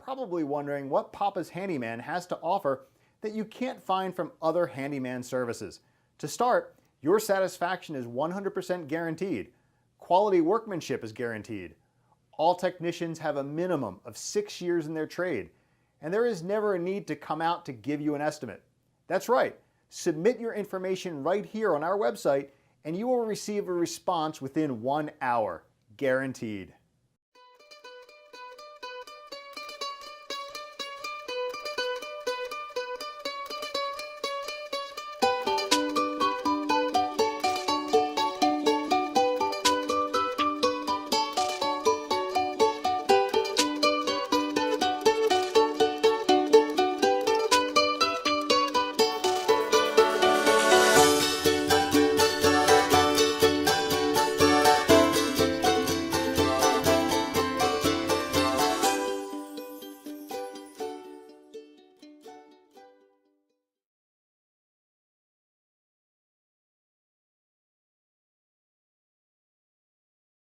probably wondering what Papa's Handyman has to offer that you can't find from other handyman services. To start, your satisfaction is 100% guaranteed. Quality workmanship is guaranteed. All technicians have a minimum of 6 years in their trade, and there is never a need to come out to give you an estimate. That's right, submit your information right here on our website and you will receive a response within 1 hour, guaranteed.